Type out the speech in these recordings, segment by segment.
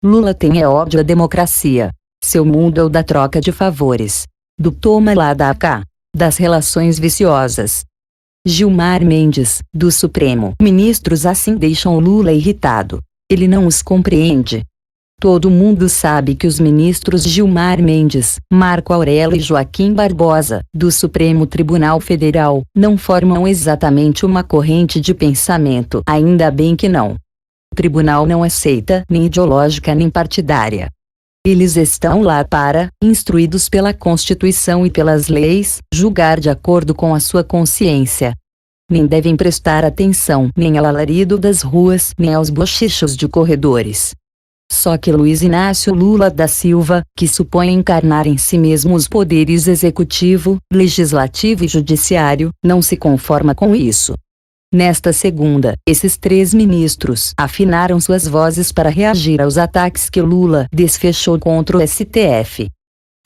Lula tem ódio à democracia. Seu mundo é o da troca de favores. Do toma lá da cá. Das relações viciosas. Gilmar Mendes, do Supremo. Ministros assim deixam Lula irritado. Ele não os compreende. Todo mundo sabe que os ministros Gilmar Mendes, Marco Aurélio e Joaquim Barbosa, do Supremo Tribunal Federal, não formam exatamente uma corrente de pensamento. Ainda bem que não. O tribunal não aceita nem ideológica nem partidária. Eles estão lá para, instruídos pela Constituição e pelas leis, julgar de acordo com a sua consciência. Nem devem prestar atenção nem ao alarido das ruas nem aos bochichos de corredores. Só que Luiz Inácio Lula da Silva, que supõe encarnar em si mesmo os poderes executivo, legislativo e judiciário, não se conforma com isso. Nesta segunda, esses 3 ministros afinaram suas vozes para reagir aos ataques que Lula desfechou contra o STF.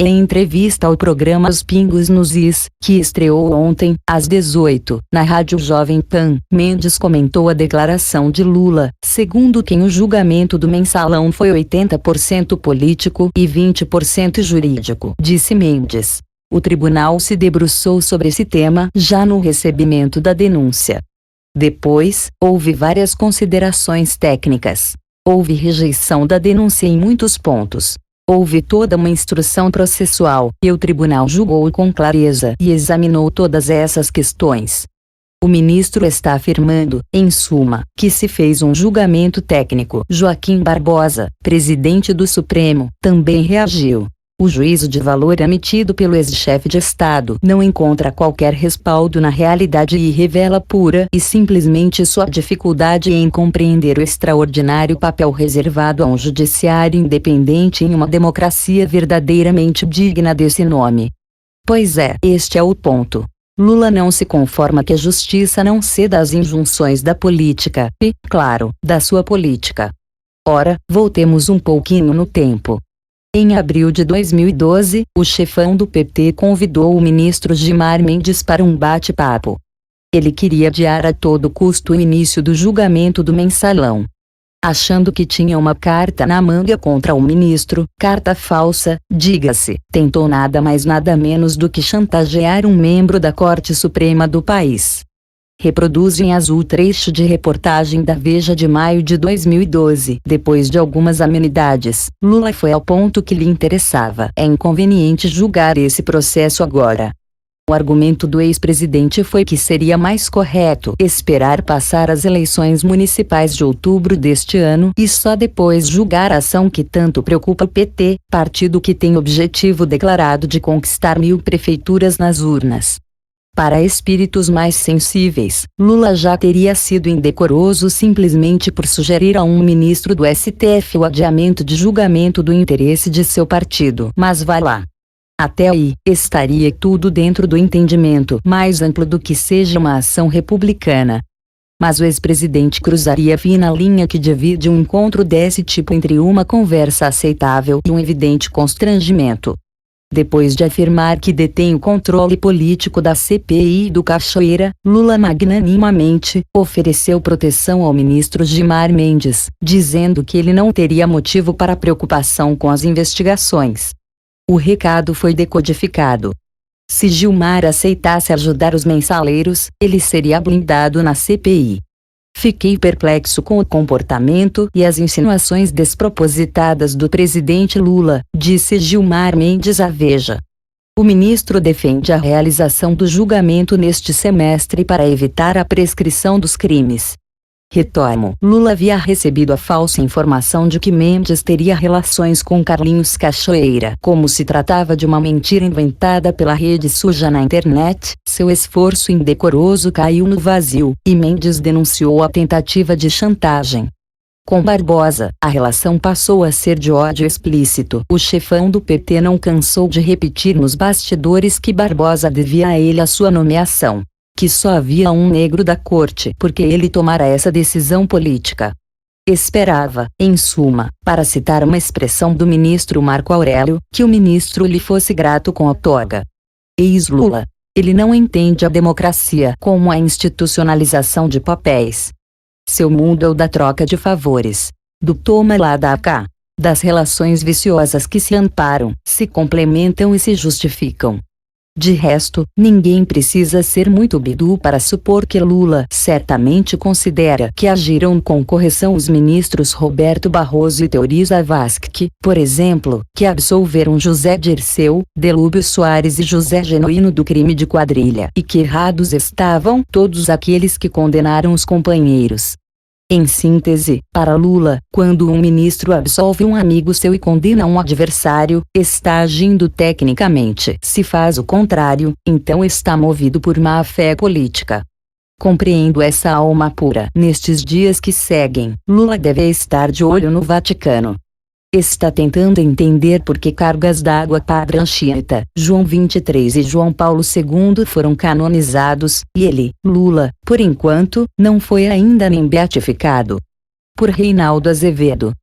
Em entrevista ao programa Os Pingos nos Is, que estreou ontem, às 18, na Rádio Jovem Pan, Mendes comentou a declaração de Lula, segundo quem o julgamento do mensalão foi 80% político e 20% jurídico. Disse Mendes. O tribunal se debruçou sobre esse tema já no recebimento da denúncia. Depois, houve várias considerações técnicas. Houve rejeição da denúncia em muitos pontos. Houve toda uma instrução processual, e o tribunal julgou com clareza e examinou todas essas questões. O ministro está afirmando, em suma, que se fez um julgamento técnico. Joaquim Barbosa, presidente do Supremo, também reagiu. O juízo de valor emitido pelo ex-chefe de Estado não encontra qualquer respaldo na realidade e revela pura e simplesmente sua dificuldade em compreender o extraordinário papel reservado a um judiciário independente em uma democracia verdadeiramente digna desse nome. Pois é, este é o ponto. Lula não se conforma que a justiça não ceda às injunções da política e, claro, da sua política. Ora, voltemos um pouquinho no tempo. Em abril de 2012, o chefão do PT convidou o ministro Gilmar Mendes para um bate-papo. Ele queria adiar a todo custo o início do julgamento do mensalão. Achando que tinha uma carta na manga contra o ministro, carta falsa, diga-se, tentou nada mais nada menos do que chantagear um membro da Corte Suprema do país. Reproduzo em azul trecho de reportagem da Veja de maio de 2012. Depois de algumas amenidades, Lula foi ao ponto que lhe interessava. É inconveniente julgar esse processo agora. O argumento do ex-presidente foi que seria mais correto esperar passar as eleições municipais de outubro deste ano e só depois julgar a ação que tanto preocupa o PT, partido que tem objetivo declarado de conquistar 1000 prefeituras nas urnas. Para espíritos mais sensíveis, Lula já teria sido indecoroso simplesmente por sugerir a um ministro do STF o adiamento de julgamento do interesse de seu partido. Mas vá lá. Até aí, estaria tudo dentro do entendimento mais amplo do que seja uma ação republicana. Mas o ex-presidente cruzaria a fina linha que divide um encontro desse tipo entre uma conversa aceitável e um evidente constrangimento. Depois de afirmar que detém o controle político da CPI do Cachoeira, Lula magnanimamente ofereceu proteção ao ministro Gilmar Mendes, dizendo que ele não teria motivo para preocupação com as investigações. O recado foi decodificado. Se Gilmar aceitasse ajudar os mensaleiros, ele seria blindado na CPI. Fiquei perplexo com o comportamento e as insinuações despropositadas do presidente Lula, disse Gilmar Mendes à Veja. O ministro defende a realização do julgamento neste semestre para evitar a prescrição dos crimes. Retomo. Lula havia recebido a falsa informação de que Mendes teria relações com Carlinhos Cachoeira. Como se tratava de uma mentira inventada pela rede suja na internet, seu esforço indecoroso caiu no vazio, e Mendes denunciou a tentativa de chantagem. Com Barbosa, a relação passou a ser de ódio explícito. O chefão do PT não cansou de repetir nos bastidores que Barbosa devia a ele a sua nomeação. Que só havia um negro da corte porque ele tomara essa decisão política. Esperava, em suma, para citar uma expressão do ministro Marco Aurélio, que o ministro lhe fosse grato com a toga. Ex-Lula. Ele não entende a democracia como a institucionalização de papéis. Seu mundo é o da troca de favores. Do toma lá da cá. das relações viciosas que se amparam, se complementam e se justificam. De resto, ninguém precisa ser muito bidu para supor que Lula certamente considera que agiram com correção os ministros Roberto Barroso e Teori Zavascki, por exemplo, que absolveram José Dirceu, Delúbio Soares e José Genuíno do crime de quadrilha, e que errados estavam todos aqueles que condenaram os companheiros. Em síntese, para Lula, quando um ministro absolve um amigo seu e condena um adversário, está agindo tecnicamente. Se faz o contrário, então está movido por má-fé política. Compreendo essa alma pura. Nestes dias que seguem, Lula deve estar de olho no Vaticano. Está tentando entender por que cargas d'água Padre Anchieta, João 23 e João Paulo II foram canonizados, e ele, Lula, por enquanto, não foi ainda nem beatificado. Por Reinaldo Azevedo.